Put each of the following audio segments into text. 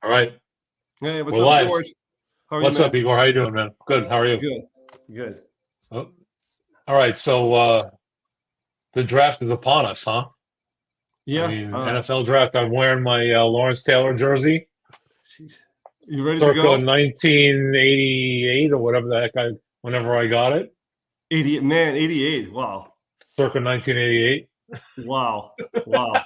All right, Hey, what's we're up, live. George? How are you, What's up, man? Igor? How you doing, man? Good. How are you? Good, good. Oh, all right. So the draft is upon us, huh? I Yeah. mean, NFL draft. I'm wearing my Lawrence Taylor jersey, Sheesh. You ready to circa go? 1988 or whatever the heck whenever I got it, 88, man, 88. Wow. circa 1988. Wow. Wow.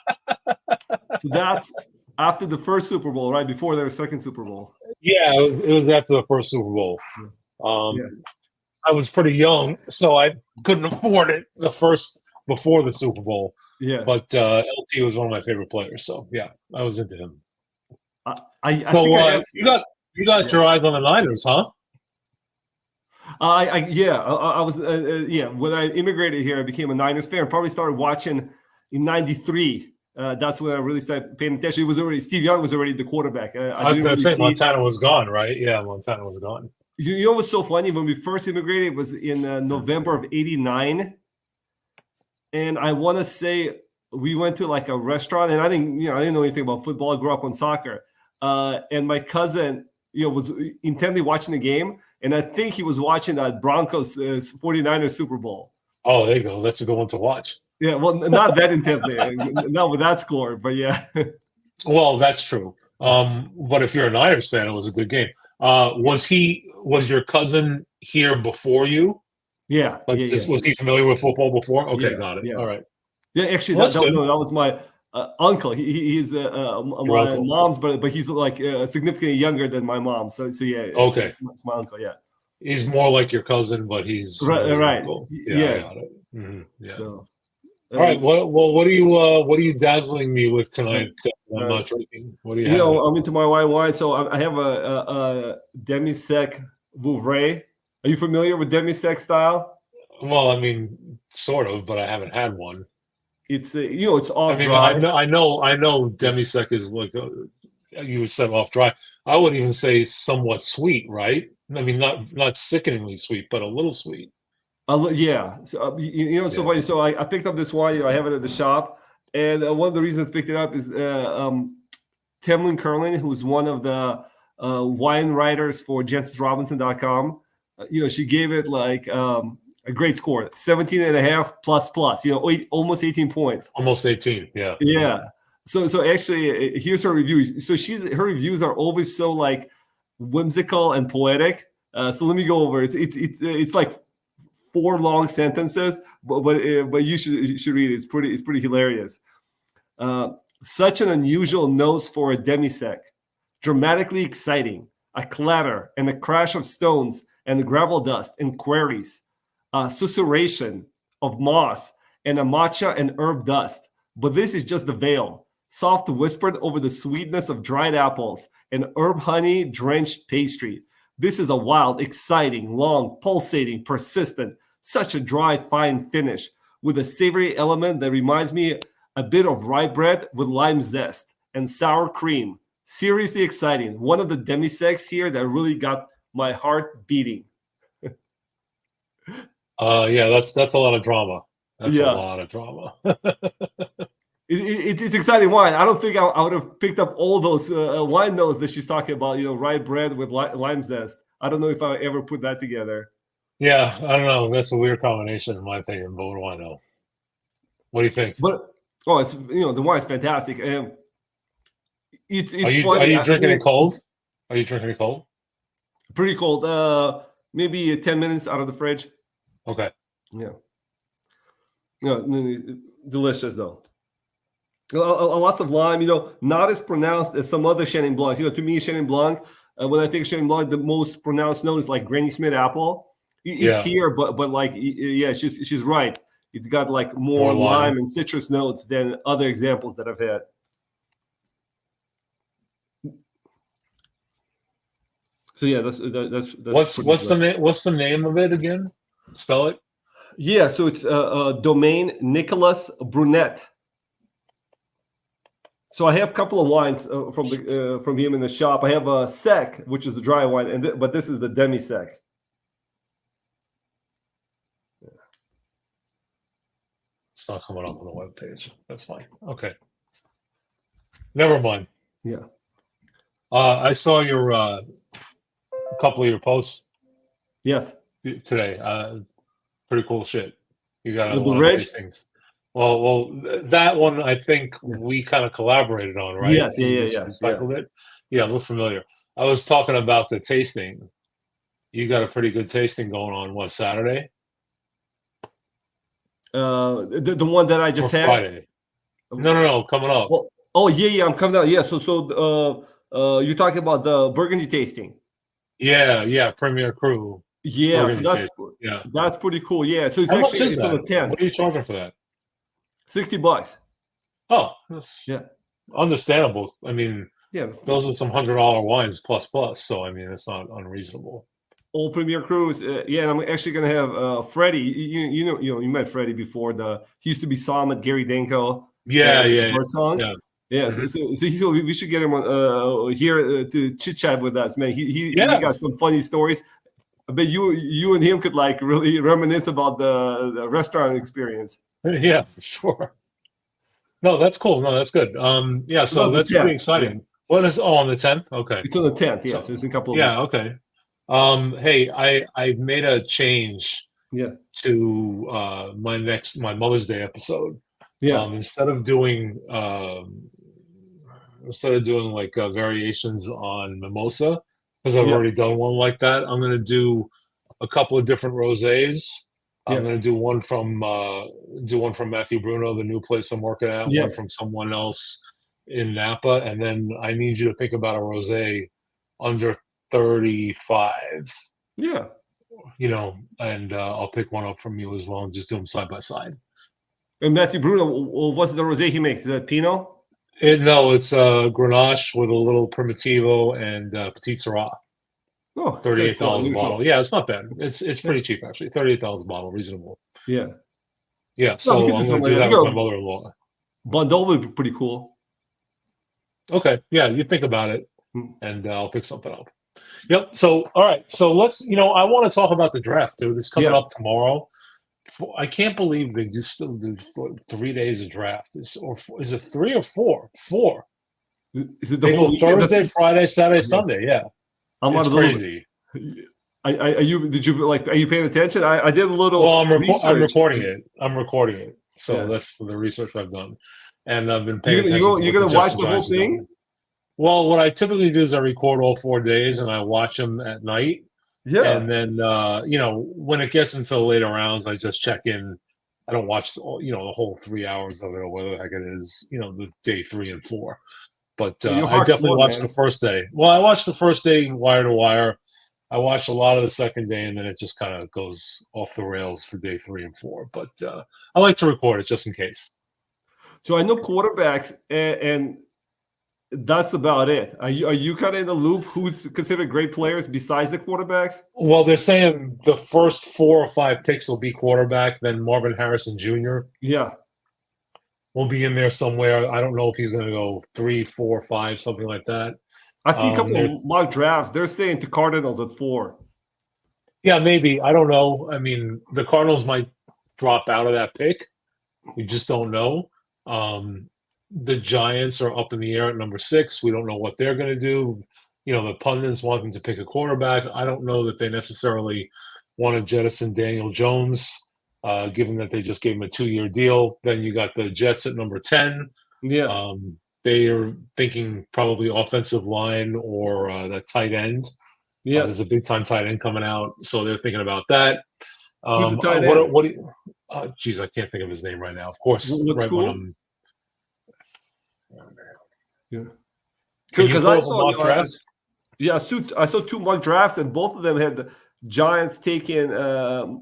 So that's after the first Super Bowl, right? Before their second Super Bowl. Yeah, it was after the first Super Bowl. Yeah. Yeah. Um, I was pretty young, so I couldn't afford it the first before the Super Bowl. Yeah. But LT was one of my favorite players, so yeah, I was into him. I think So I asked. you got Yeah. your eyes on the Niners, huh? I was yeah. When I immigrated here, I became a Niners fan. Probably started watching in '93. That's when I really started paying attention. It was already Steve Young was already the quarterback. I I was didn't gonna really say see. Montana was gone, right? Yeah, Montana was gone. You know what's so funny? When we first immigrated, it was in November of '89, and I want to say we went to like a restaurant, and I didn't know anything about football. I grew up on soccer, and my cousin, was intently watching the game, and I think he was watching that Broncos 49ers Super Bowl. Oh, there you go. That's a good one to watch. Yeah, well, not that intently, not with that score, but yeah, Well, that's true. But if you're a Niners fan, it was a good game. Was your cousin here before you? yeah, Like, yeah, yeah, was he familiar with football before? Okay, yeah, got it. yeah. All right. Yeah, actually, Well, that's good. no, that was my uncle. He's Your my uncle. mom's, but he's like significantly younger than my mom. So yeah, Okay. it's my uncle. Yeah, He's more like your cousin, but he's right, more your right. uncle. Yeah, I Yeah. got it. Yeah. So All right. uh, What are you dazzling me with uh, tonight that I'm uh, not drinking? What do you have? I'm into my white wine. So I have a demi sec Vouvray. Are you familiar with demi sec style? Well, I mean, sort of, but I haven't had one. It's it's I off mean, dry. I know Demisec is like you would set off dry. I would even say somewhat sweet, right? I mean, not sickeningly sweet, but a little sweet. Yeah. So, it's so Yeah. funny. So I picked up this wine. I have it at the shop, and one of the reasons I picked it up is Timlin Curlin, who's one of the wine writers for JensenRobinson.com. She gave it like a great score, 17 and a half plus plus, almost 18 points. Almost 18. Yeah. Yeah. So actually, here's her reviews. So her reviews are always so like whimsical and poetic. So let me go over. It's like four long sentences, but you should read it. It's pretty hilarious. Uh, Such an unusual nose for a demisec, dramatically exciting, a clatter and a crash of stones and gravel dust and quarries, a susurration of moss and a matcha and herb dust. But this is just the veil, soft whispered over the sweetness of dried apples and herb honey drenched pastry. This is a wild, exciting, long, pulsating, persistent, such a dry, fine finish with a savory element that reminds me a bit of rye bread with lime zest and sour cream. Seriously exciting. One of the demi-secs here that really got my heart beating. Yeah. That's a lot of drama. That's a Yeah, lot of drama. it's exciting wine. I don't think I would have picked up all those wine notes that she's talking about. Rye bread with lime zest. I don't know if I ever put that together. Yeah. I don't know. That's a weird combination, in my opinion. But what do I know? What do you think? But it's the wine's fantastic. And Are it's you are funny. you drinking it cold? Are you drinking it cold? Pretty cold. Maybe 10 minutes out of the fridge. Okay. Yeah. Delicious though. Lots of lime. Not as pronounced as some other Chenin Blancs. To me, Chenin Blanc. When I think Chenin Blanc, the most pronounced note is like Granny Smith apple. It's Yeah. here, but like yeah, she's right. It's got like more More lime lime. and citrus notes than other examples that I've had. So yeah, that's pretty delicious. What's the name of it again? Spell it. Yeah, so it's domain Nicholas Brunet. So I have a couple of wines from him in the shop. I have a sec, which is the dry wine, but this is the demi sec. It's not coming up on the webpage. That's fine. Okay. Never mind. Yeah. I saw your a couple of your posts Yes, today. Pretty cool shit. You got a with the lot of Reg. tastings. That one I think Yeah. we kind of collaborated on, right? Yes, You just yeah. recycled it. Yeah, look familiar. I was talking about the tasting. You got a pretty good tasting going on. What, Saturday The one that I or just had. Friday? No, coming up. Well, oh yeah, I'm coming out. Yeah, you're talking about the Burgundy tasting. Yeah, Premier Crew Yeah, so Burgundy tasting. Yeah. that's pretty cool. Yeah, so How much is it's on that? the 10th. What are you charging for that? $60. Oh, that's Yeah, understandable. I mean, yeah. those are some $100 wines plus. So I mean, it's not unreasonable. Old Premier Cruise. Yeah, and I'm actually gonna have Freddie. You met Freddie before. He used to be Sam at Gary Danko. Yeah. Birdsong. Yeah. Yeah, so we should get him on here to chit chat with us, man. He got some funny stories. I bet you and him could like really reminisce about the restaurant experience. Yeah, for sure. No, that's cool. No, that's good. Yeah, so that's pretty exciting. Yeah. What is on the 10th? Okay. It's on the 10th, yeah. So it's in a couple of Yeah, weeks. okay. Hey, I made a change to my Mother's Day episode. Yeah. Instead of doing like variations on mimosa, because I've already done one like that, I'm gonna do a couple of different rosés. I'm gonna do one from Matthew Bruno, the new place I'm working at, one from someone else in Napa, and then I need you to think about a rosé under 35. Yeah. And I'll pick one up from you as well and just do them side by side. And Matthew Bruno, what's the rosé he makes? Is that Pinot? No, it's Grenache with a little Primitivo and Petit Syrah. Oh, $38 a bottle. Yeah, it's not bad. It's pretty cheap actually. $38 a bottle, reasonable. Yeah. Yeah. So I'm going to do that with my mother-in-law. Bondol would be pretty cool. Okay. Yeah, you think about it, and I'll pick something up. Yep. So all right. So let's. I want to talk about the draft, dude. It's coming up tomorrow. I can't believe they still do 3 days of draft. Is it 3 or 4? 4. Is it the whole Thursday, Friday, Saturday, Sunday? Yeah. It's crazy. Are you paying attention? I did a little. Well, I'm recording it. I'm recording it. So that's for the research I've done, and I've been paying attention. You're gonna watch the whole thing? Well, what I typically do is I record all 4 days and I watch them at night. Yeah. And then when it gets into the later rounds, I just check in. I don't watch the whole 3 hours of it or whatever the heck it is. The day 3 and 4. But I definitely watched the first day. Well, I watched the first day wire to wire. I watched a lot of the second day, and then it just kind of goes off the rails for day 3 and 4. But I like to record it just in case. So I know quarterbacks, and that's about it. Are you kind of in the loop? Who's considered great players besides the quarterbacks? Well, they're saying the first 4 or 5 picks will be quarterback. Then Marvin Harrison Jr. Yeah. will be in there somewhere. I don't know if he's going to go 3, 4, 5, something like that. I've seen a couple of mock drafts. They're saying to Cardinals at 4. Yeah, maybe. I don't know. I mean, the Cardinals might drop out of that pick. We just don't know. The Giants are up in the air at number 6. We don't know what they're going to do. The pundits want them to pick a quarterback. I don't know that they necessarily want to jettison Daniel Jones, given that they just gave him a 2-year deal. Then you got the Jets at number 10. Yeah. They are thinking probably offensive line or the tight end. Yeah. There's a big-time tight end coming out, so they're thinking about that. Who's the tight end? What do you, geez, I can't think of his name right now. Of course, right when I'm... Yeah. Because I saw mock drafts. Yeah, I saw 2 mock drafts, and both of them had the Giants taking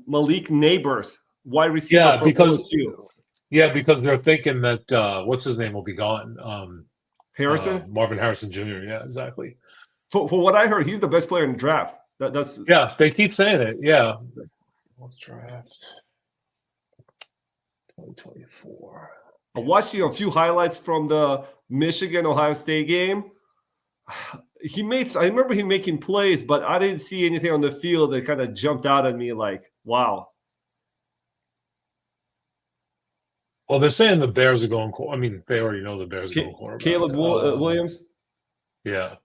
Malik Neighbors, wide receiver from LSU. Yeah, because they're thinking that what's his name will be gone. Harrison? Marvin Harrison Jr. Yeah, exactly. For what I heard, he's the best player in the draft. That's they keep saying it. Yeah. Draft 2024. I watched a few highlights from the Michigan-Ohio State game. I remember him making plays, but I didn't see anything on the field that kind of jumped out at me like, wow. Well, they're saying the Bears are going. I mean, they already know the Bears are going quarterback. Caleb Williams. Yeah.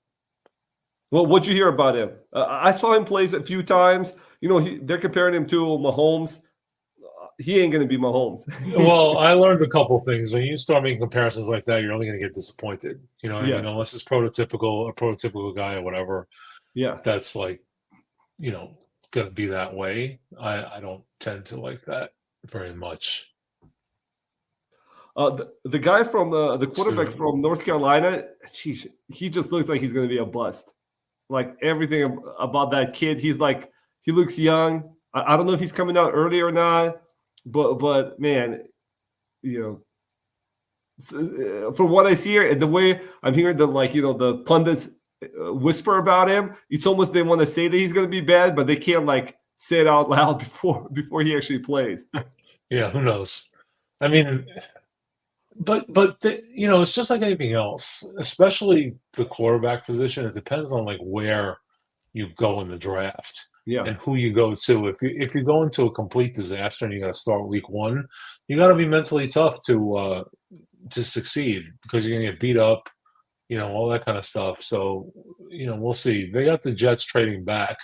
Well, what'd you hear about him? I saw him play a few times. They're comparing him to Mahomes. He ain't gonna be Mahomes. Well, I learned a couple things. When you start making comparisons like that, you're only going to get disappointed. You know what I mean? Yes. Unless it's a prototypical guy or whatever, Yeah. that's like, going to be that way. I don't tend to like that very much. The guy from the quarterback So, from North Carolina, geez, he just looks like he's going to be a bust. Like everything about that kid, he looks young. I don't know if he's coming out early or not, but man, from what I see here and the way I'm hearing the pundits whisper about him, it's almost they want to say that he's going to be bad, but they can't say it out loud before he actually plays. yeah, who knows? I mean, but it's just like anything else, especially the quarterback position. It depends on like where you go in the draft Yeah. and who you go to. If you go into a complete disaster and you got to start week one, you got to be mentally tough to succeed because you're gonna get beat up, all that kind of stuff. So, we'll see. They got the Jets trading back.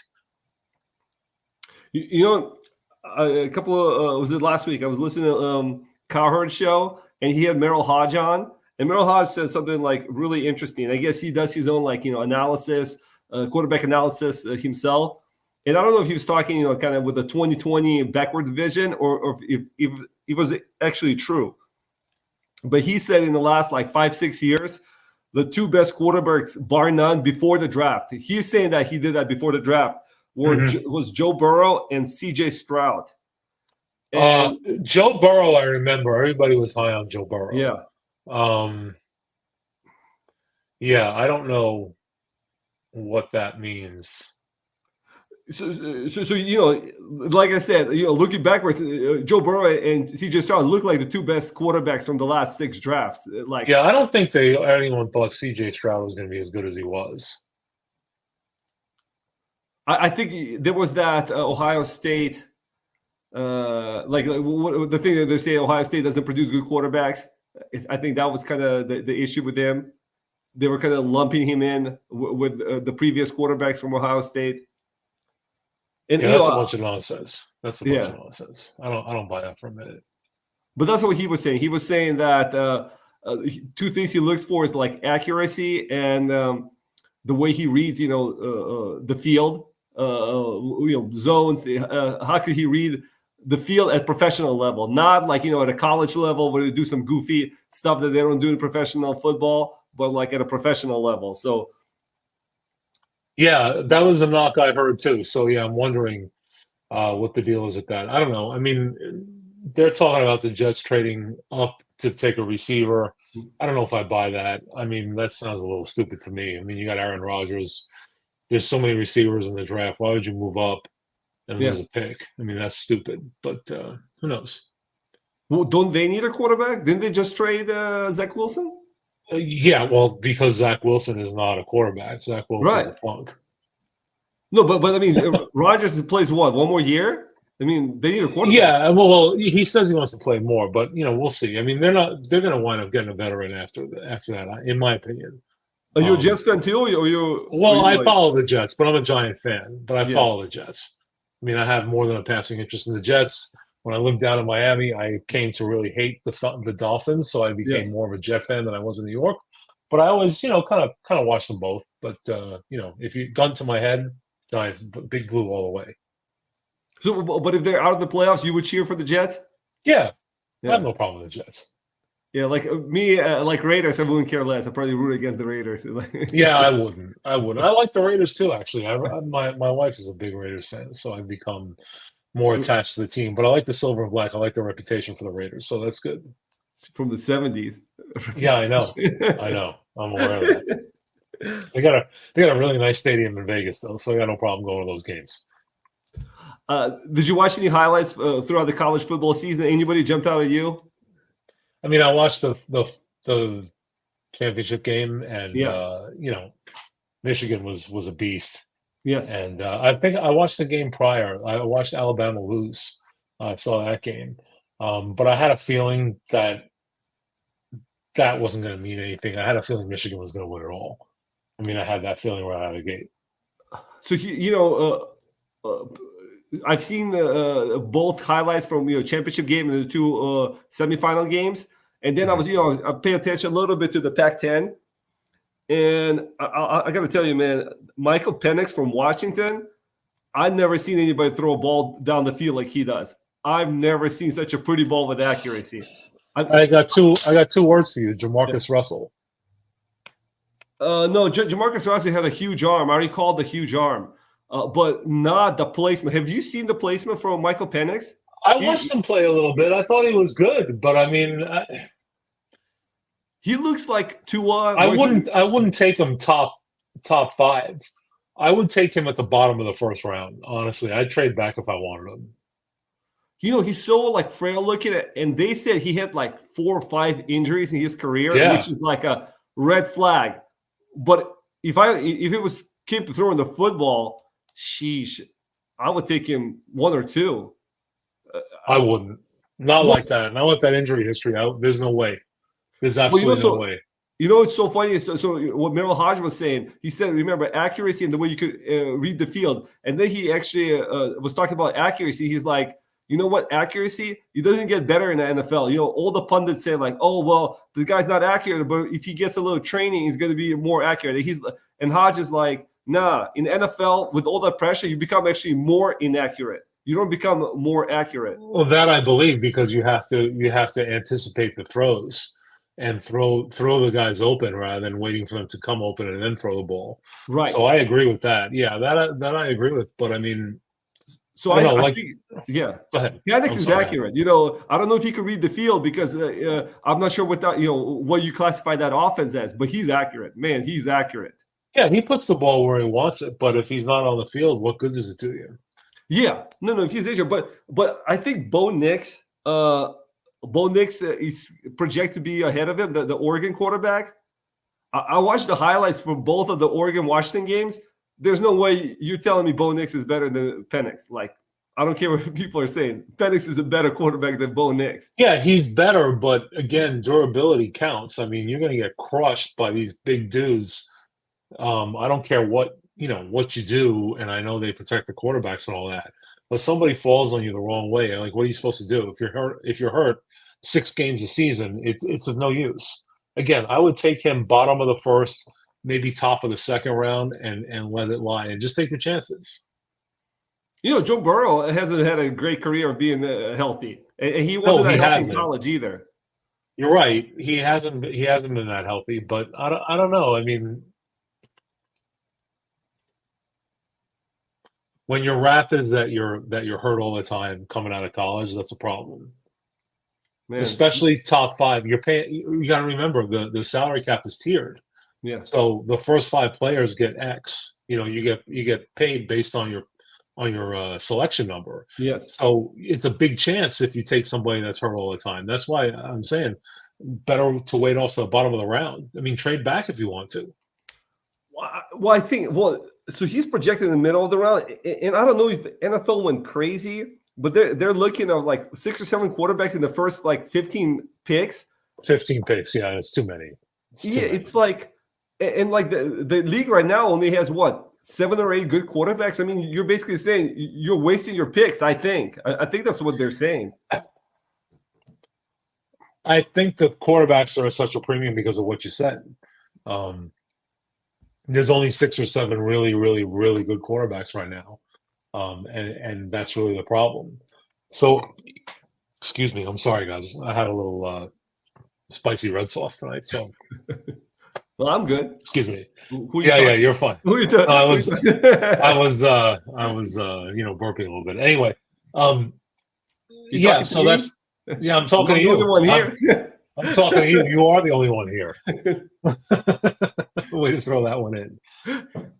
A couple of was it last week? I was listening to Cowherd show, and he had Merrill Hodge on, and Merrill Hodge said something like really interesting. I guess he does his own analysis, quarterback analysis himself. And I don't know if he was talking, kind of with a 2020 backwards vision, or if it was actually true. But he said in the last 5-6 years, the two best quarterbacks, bar none, before the draft. He's saying that he did that before the draft. Was Joe Burrow and C.J. Stroud. And Joe Burrow, I remember everybody was high on Joe Burrow. Yeah. Yeah, I don't know what that means. So like I said, looking backwards, Joe Burrow and C.J. Stroud look like the two best quarterbacks from the last 6 drafts. Yeah, I don't think anyone thought C.J. Stroud was going to be as good as he was. I think there was that Ohio State, the thing that they say Ohio State doesn't produce good quarterbacks. I think that was kind of the issue with them. They were kind of lumping him in with the previous quarterbacks from Ohio State. And that's a bunch of nonsense. That's a bunch of nonsense. I don't buy that for a minute. But that's what he was saying. He was saying that two things he looks for is accuracy and the way he reads, the field, zones. How could he read the field at professional level? Not at a college level where they do some goofy stuff that they don't do in professional football, but at a professional level. So. Yeah, that was a knock I heard too. So yeah, I'm wondering what the deal is with that. I don't know. I mean, they're talking about the Jets trading up to take a receiver. I don't know if I buy that. I mean, that sounds a little stupid to me. I mean, you got Aaron Rodgers. There's so many receivers in the draft. Why would you move up and lose a pick? I mean, that's stupid. But who knows? Well, don't they need a quarterback? Didn't they just trade Zach Wilson? Yeah, well, because Zach Wilson is not a quarterback. Zach Wilson's a flunk. No, but I mean, Rodgers plays one more year. I mean, they need a quarterback. Yeah, well, he says he wants to play more, but we'll see. I mean, they're going to wind up getting a veteran after that, in my opinion. Are you a Jets fan too, or you? Well, I follow the Jets, but I'm a Giant fan. But I follow the Jets. I mean, I have more than a passing interest in the Jets. When I lived down in Miami, I came to really hate the Dolphins, so I became more of a Jet fan than I was in New York. But I always, kind of watched them both. But if you gun to my head, Giants, Big Blue all the way. So, but if they're out of the playoffs, you would cheer for the Jets? Yeah. I have no problem with the Jets. Yeah, like me, like Raiders, I wouldn't care less. I'd probably root against the Raiders. Yeah, I wouldn't. I like the Raiders too, actually. My wife is a big Raiders fan, so I've become more attached to the team. But I like the silver and black. I like the reputation for the Raiders, so that's good. From the 70s. Yeah, I know. I know. I'm aware of that. They got a really nice stadium in Vegas, though, so I got no problem going to those games. Did you watch any highlights throughout the college football season? Anybody jumped out at you? I mean, I watched the championship game, and Michigan was a beast. Yes, and I think I watched the game prior. I watched Alabama lose. I saw that game, but I had a feeling that wasn't going to mean anything. I had a feeling Michigan was going to win it all. I mean, I had that feeling right out of the gate. So I've seen both highlights from championship game and the two semifinal games, and then I pay attention a little bit to the Pac-10, and I got to tell you, man, Michael Penix from Washington, I've never seen anybody throw a ball down the field like he does. I've never seen such a pretty ball with accuracy. I got two words for you: Jamarcus Russell. No, Jamarcus Russell had a huge arm. I recall the huge arm, but not the placement. Have you seen the placement from Michael Penix? I watched him play a little bit. I thought he was good, but I mean, he looks like Tua. I wouldn't take him top 5. I would take him at the bottom of the first round. Honestly, I'd trade back if I wanted him. He's so like frail looking at, and they said he had like 4 or 5 injuries in his career, which is like a red flag. But if it came to throwing the football, sheesh, I would take him 1 or 2. I wouldn't. Not like that. Not with that injury history. There's no way. There's absolutely no way. It's so funny. So what Merrill Hodge was saying, he said, remember, accuracy and the way you could read the field. And then he actually was talking about accuracy. He's like, you know what? Accuracy, it doesn't get better in the NFL. All the pundits say like, oh, well, the guy's not accurate, but if he gets a little training, he's going to be more accurate. And Hodge is like, nah, in NFL, with all that pressure, you become actually more inaccurate. You don't become more accurate. Well, that I believe, because you have to anticipate the throws and throw the guys open rather than waiting for them to come open and then throw the ball. Right. So I agree with that. Yeah, that I agree with. But I mean, so I think, yeah, go ahead. Penix is accurate. I don't know if he could read the field because I'm not sure what you classify that offense as, but he's accurate. Man, he's accurate. Yeah, he puts the ball where he wants it, but if he's not on the field, what good does it do you? Yeah, no, if he's injured, but I think Bo Nix is projected to be ahead of him, the Oregon quarterback. I watched the highlights for both of the Oregon-Washington games. There's no way you're telling me Bo Nix is better than Penix. Like, I don't care what people are saying. Penix is a better quarterback than Bo Nix. Yeah, he's better, but again, durability counts. I mean, you're going to get crushed by these big dudes. I don't care what you do, and I know they protect the quarterbacks and all that. But somebody falls on you the wrong way, like, what are you supposed to do? If you're hurt 6 games a season, it's of no use. Again, I would take him bottom of the first, maybe top of the second round, and let it lie and just take your chances. Joe Burrow hasn't had a great career of being healthy, and he wasn't that healthy in college either. You're right. He hasn't been that healthy, but I don't know. I mean, when your rap is that you're hurt all the time coming out of college, that's a problem. Man. Especially top 5. You're paying. You got to remember the salary cap is tiered. Yeah. So the first 5 players get X. You get paid based on your selection number. Yes. So it's a big chance if you take somebody that's hurt all the time. That's why I'm saying better to wait off to the bottom of the round. I mean, trade back if you want to. Well, I think so he's projected in the middle of the round, and I don't know if NFL went crazy, but they're looking at like 6 or 7 quarterbacks in the first like 15 picks. 15 picks, yeah, it's too many. It's like, and like the league right now only has 7 or 8 good quarterbacks. I mean, you're basically saying you're wasting your picks. I think that's what they're saying. I think the quarterbacks are at such a premium because of what you said. There's only 6 or 7 really, really, really good quarterbacks right now. And that's really the problem. So, excuse me. I'm sorry, guys. I had a little spicy red sauce tonight. So, well, I'm good. Excuse me. Yeah, you're fine. Who are you talking? I was burping a little bit. Anyway, yeah. So that's I'm talking to you. You're the one here. I'm talking to you. You are the only one here. Way to throw that one in.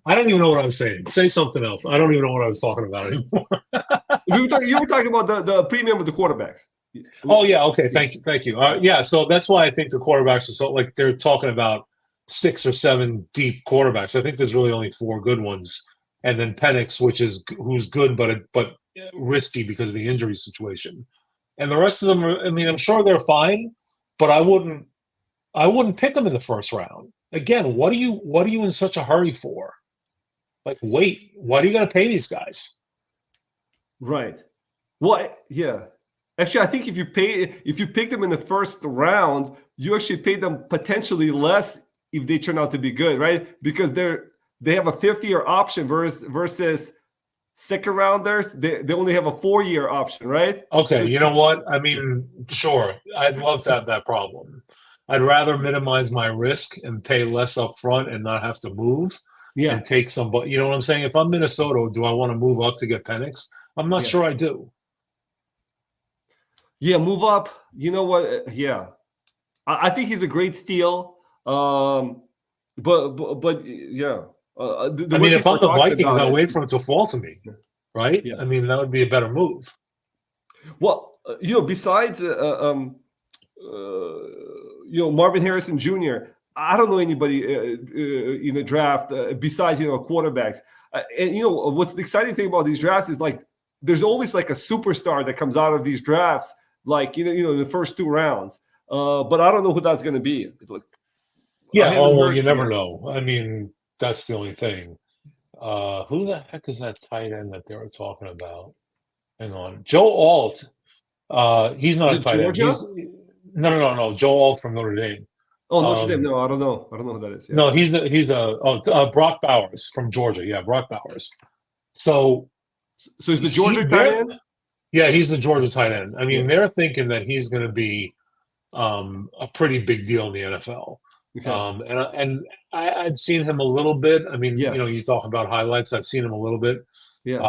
I don't even know what I was saying. Say something else. I don't even know what I was talking about anymore. You were talking about the premium of the quarterbacks. Oh yeah. Okay. Thank you. Yeah. So that's why I think the quarterbacks are so like they're talking about 6 or 7 deep quarterbacks. I think there's really only 4 good ones, and then Penix, who's good but risky because of the injury situation, and the rest of them are. I mean, I'm sure they're fine, but I wouldn't pick them in the first round. Again, what are you in such a hurry for? Like, wait, why do you got to pay these guys? Right. Well, yeah. Actually, I think if you pick them in the first round, you actually pay them potentially less if they turn out to be good, right? Because they have a 5th-year option versus second rounders. They only have a 4-year option, right? Okay, So you know what? I mean, sure, I'd love to have that problem. I'd rather minimize my risk and pay less up front and not have to move yeah, and take some. But you know what I'm saying? If I'm Minnesota, do I want to move up to get Penix? I'm not yeah, sure I do. yeah. Move up. You know what? Yeah, I think he's a great steal. But yeah, the I way mean, if people I'm are the talking Vikings, about I'll it, wait for it to fall to me, right? yeah. I mean, that would be a better move. Well, besides Marvin Harrison Jr. I don't know anybody in the draft besides quarterbacks. And what's the exciting thing about these drafts is like there's always like a superstar that comes out of these drafts, like in the first 2 rounds. But I don't know who that's going to be. Like, I Yeah. Oh haven't well, heard you never yet. know. I mean, that's the only thing. Who the heck is that tight end that they were talking about? Hang on, Joe Alt. He's Is not a it tight end. Georgia? No. Joe Alt from Notre Dame. Oh, Notre Dame. Um, No, I don't know. I don't know who that is. Yeah. no, Brock Bowers from Georgia. Yeah, Brock Bowers. So So is the Georgia tight they're end? yeah, he's the Georgia tight end. I Yeah. mean, they're thinking that he's going to be a pretty big deal in the NFL. Okay. I'd seen him a little bit. I mean, Yeah. you talk about highlights. I've seen him a little bit. Yeah.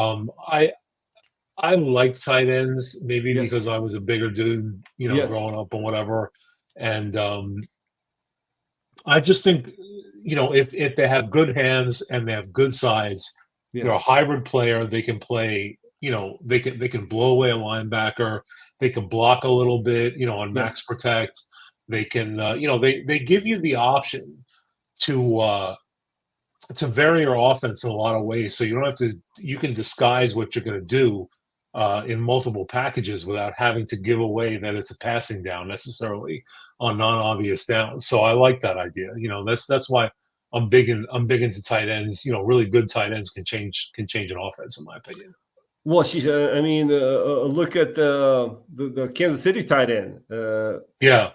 I like tight ends maybe Yes. because I was a bigger dude, Yes. growing up or whatever. And I just think, if they have good hands and they have good size, Yeah. they're a hybrid player. They can play. They can blow away a linebacker. They can block a little bit. On Yeah. max protect. They can. They give you the option to vary your offense in a lot of ways. So you don't have to. You can disguise what you're going to do in multiple packages without having to give away that it's a passing down necessarily on non-obvious downs. So I like that idea. That's why I'm big into tight ends. Really good tight ends can change an offense, in my opinion. Well, look at the Kansas City tight end. Yeah,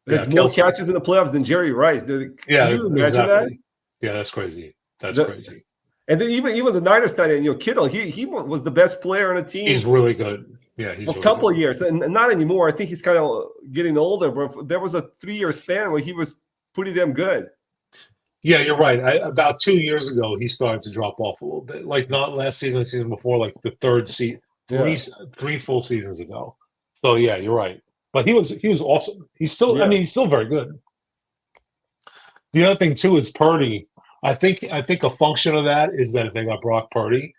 Has more Kelsey. catches in the playoffs than Jerry Rice. Can Yeah, you imagine exactly. that? Yeah, that's crazy. That's The- crazy. And then even the Niners tight end, Kittle, he was the best player on the team He's really good. Yeah, he's for a really couple good. of years, and not anymore. I think he's kind of getting older, but there was a 3-year span where he was pretty damn good. Yeah, you're right. About 2 years ago, he started to drop off a little bit. Like not last season, the season before, like the third season, three full seasons ago. So yeah, you're right. But he was awesome. He's still. Yeah. I mean, he's still very good. The other thing too is Purdy. I think a function of that is that they got Brock Purdy,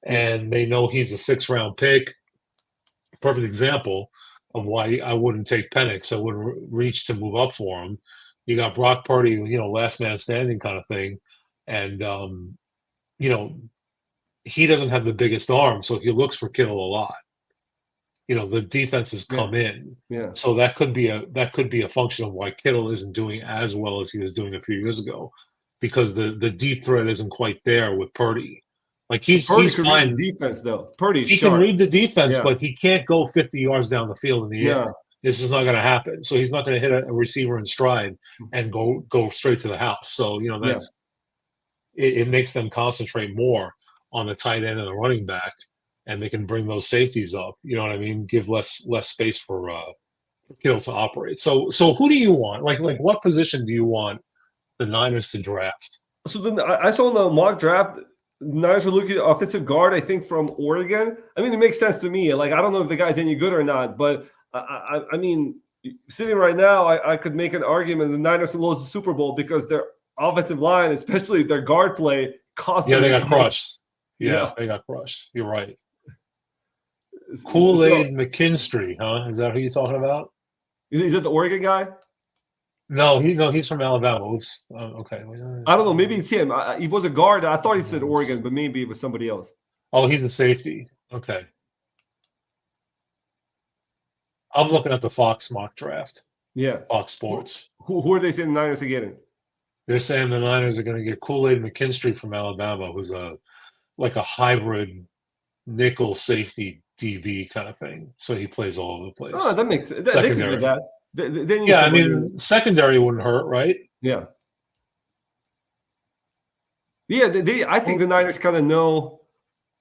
and they know he's a 6th-round pick. Perfect example of why I wouldn't take Penix. I wouldn't reach to move up for him. You got Brock Purdy, last man standing kind of thing, and he doesn't have the biggest arm, so he looks for Kittle a lot. The defenses come in, so that could be a function of why Kittle isn't doing as well as he was doing a few years ago, because the deep threat isn't quite there with Purdy. Like he's fine. Read the defense though. Purdy's He sharp. can read the defense, but he can't go 50 yards down the field in the air. Yeah. This is not going to happen. So he's not going to hit a receiver in stride and go straight to the house. So that's it makes them concentrate more on the tight end and the running back, and they can bring those safeties up. You know what I mean? Give less space for Kittle to operate. So who do you want? Like what position do you want the Niners to draft? So then I saw in the mock draft, Niners were looking at offensive guard, I think, from Oregon. I mean, it makes sense to me. Like, I don't know if the guy's any good or not, but I mean, sitting right now, I could make an argument the Niners will lose the Super Bowl because their offensive line, especially their guard play, cost them. Yeah, they got crushed. Yeah, they got crushed. You're right. So, Kool-Aid McKinstry, huh? Is that who you're talking about? Is that the Oregon guy? No, he's from Alabama. Oops. Okay. I don't know. Maybe it's him. He was a guard. I thought he said Oregon, but maybe it was somebody else. Oh, he's a safety. Okay. I'm looking at the Fox mock draft. Yeah. Fox Sports. Who are they saying the Niners are getting? They're saying the Niners are going to get Kool-Aid McKinstry from Alabama, who's a hybrid nickel safety DB kind of thing. So he plays all over the place. Oh, that makes sense. They could do that. They need yeah, I somebody. mean, secondary wouldn't hurt, right? Yeah. Yeah, I think the Niners kind of know.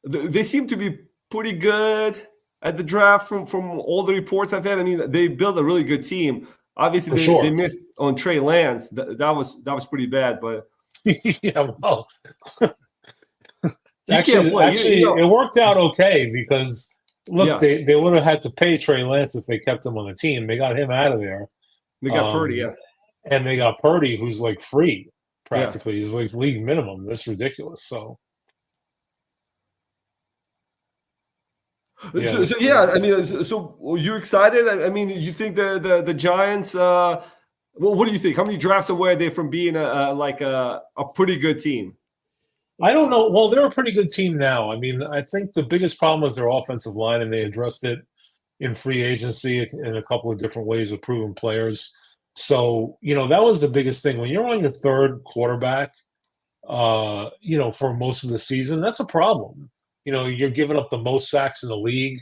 They seem to be pretty good at the draft from all the reports I've had. I mean, they built a really good team. Obviously, they missed on Trey Lance. That was pretty bad, but yeah, well, he can't play. Actually, it worked out okay because look, they would have had to pay Trey Lance if they kept him on the team. They got him out of there. They got Purdy, and they got Purdy, who's like free practically. He's like league minimum. That's ridiculous. So. Yeah. So I mean, so you're excited? I mean, you think the Giants? Well, what do you think? How many drafts away are they from being a pretty good team? I don't know. Well, they're a pretty good team now. I mean, I think the biggest problem was their offensive line, and they addressed it in free agency in a couple of different ways with proven players. So, that was the biggest thing. When you're on your third quarterback, for most of the season, that's a problem. You're giving up the most sacks in the league.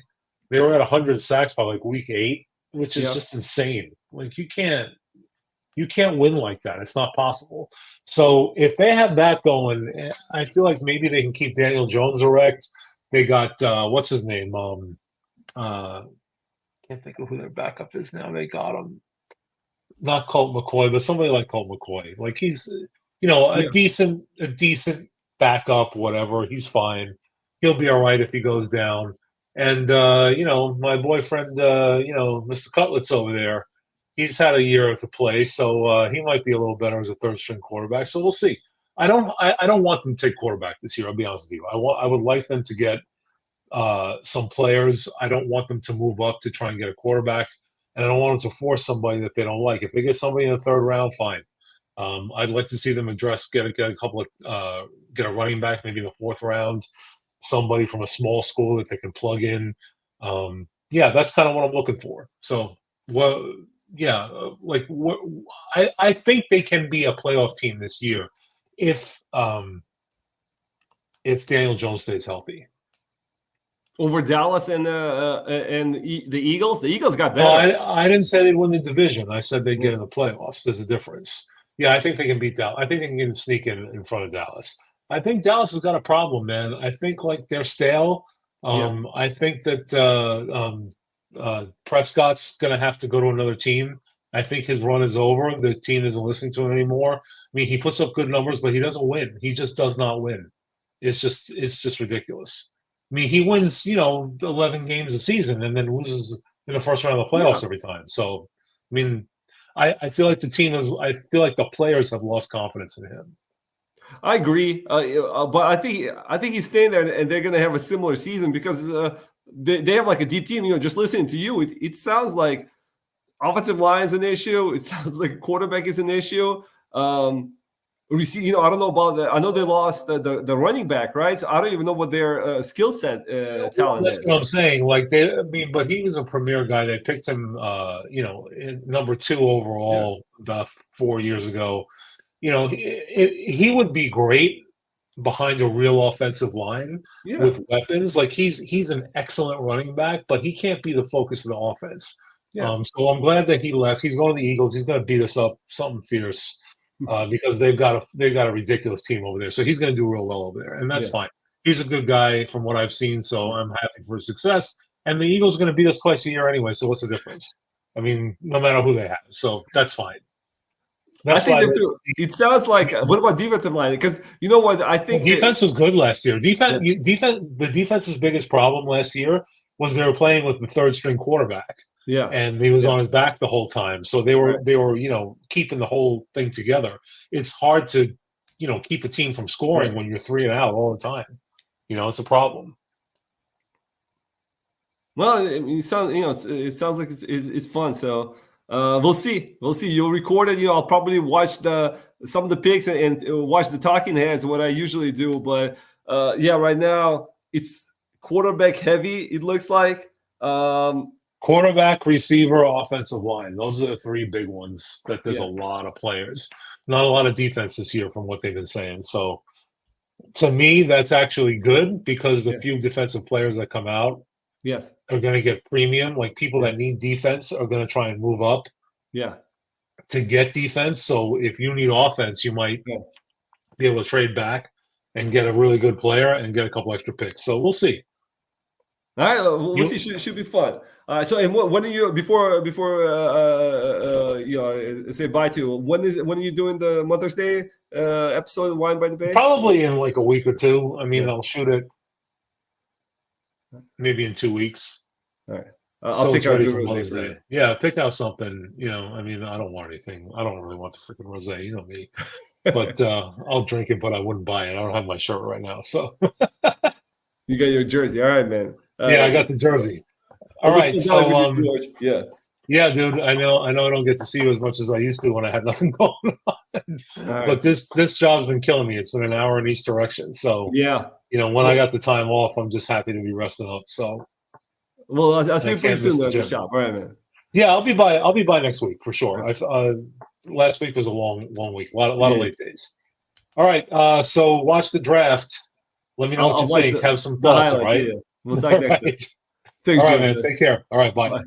They were at 100 sacks by like week 8, which is just insane. Like you can't win like that. It's not possible. So if they have that going, I feel like maybe they can keep Daniel Jones erect. They got what's his name? Can't think of who their backup is now. They got him. Not Colt McCoy, but somebody like Colt McCoy. Like he's a decent backup, whatever. He's fine. He'll be all right if he goes down. And, my boyfriend, Mr. Cutlets over there, he's had a year to play, so he might be a little better as a third-string quarterback. So we'll see. I don't want them to take quarterback this year, I'll be honest with you. I would like them to get some players. I don't want them to move up to try and get a quarterback, and I don't want them to force somebody that they don't like. If they get somebody in the third round, fine. I'd like to see them get a couple of get a running back, maybe in the fourth round. Somebody from a small school that they can plug in. That's kind of what I'm looking for. So, I think they can be a playoff team this year if Daniel Jones stays healthy. Over Dallas and the Eagles? The Eagles got better. Well, I didn't say they'd win the division. I said they'd get in the playoffs. There's a difference. Yeah, I think they can beat Dallas. I think they can sneak in front of Dallas. I think Dallas has got a problem, man. I think they're stale. I think that Prescott's going to have to go to another team. I think his run is over. The team isn't listening to him anymore. I mean, he puts up good numbers, but he doesn't win. He just does not win. It's just ridiculous. I mean, he wins, 11 games a season and then loses in the first round of the playoffs every time. So, I mean, I feel like the players have lost confidence in him. I agree, but I think he's staying there, and they're going to have a similar season because they have like a deep team. Just listening to you, it sounds like offensive line is an issue. It sounds like quarterback is an issue. I don't know about that. I know they lost the running back, right? So I don't even know what their skill set talent is. That's what I'm saying. But he was a premier guy. They picked him, number 2 overall about 4 years ago. He would be great behind a real offensive line with weapons. Like he's an excellent running back, but he can't be the focus of the offense. So I'm glad that he left. He's going to the Eagles. He's going to beat us up something fierce because they've got a ridiculous team over there. So he's going to do real well over there, and that's fine. He's a good guy from what I've seen, so I'm happy for his success. And the Eagles are going to beat us twice a year anyway, so what's the difference? I mean, no matter who they have, so that's fine. I think it sounds like. What about defensive line? Because you know what, I think defense was good last year. The defense's biggest problem last year was they were playing with the third string quarterback. Yeah, and he was on his back the whole time. So they were keeping the whole thing together. It's hard to keep a team from scoring when you're 3 and out all the time. It's a problem. Well, it sounds it sounds like it's fun. So. We'll see. You'll record it. I'll probably watch some of the picks and watch the talking heads, what I usually do. But right now it's quarterback heavy. It looks like quarterback, receiver, offensive line. Those are the 3 big ones. That there's a lot of players. Not a lot of defense this year from what they've been saying. So to me, that's actually good because the Yeah. few defensive players that come out Yes. are going to get premium. Like people that need defense are going to try and move up Yeah. to get defense. So if you need offense, you might Yeah. be able to trade back and get a really good player and get a couple extra picks. So we'll see. All right, we'll see. Should be fun. So, and when are you before you know, say bye to? When are you doing the Mother's Day episode of Wine by the Bay? Probably in like a week or two. I mean, Yeah. I'll shoot it maybe in 2 weeks. All right. So I'll pick it's out ready the for rosé Mother's for you. Day. Yeah, pick out something. You know, I mean, I don't want anything. I don't really want the freaking rosé. You know me. But I'll drink it, but I wouldn't buy it. I don't have my shirt right now. So You got your jersey. All right, man. yeah, I got the jersey. All right. So George. Yeah. yeah, dude, I know I don't get to see you as much as I used to when I had nothing going on. right. But this job's been killing me. It's been an hour in each direction. So Yeah. you know, when I got the time off, I'm just happy to be resting up. So Well, I'll see you pretty can't soon miss the at the gym. shop. All right, man. yeah, I'll be by next week for sure. Last week was a long week. A lot of late days. All right. So watch the draft. Let me know I'll what watch you think. the- Have some The thoughts, all highlight, right? yeah. We'll talk next week. All Thanks, right, George. man. Take care. All right, bye. Bye.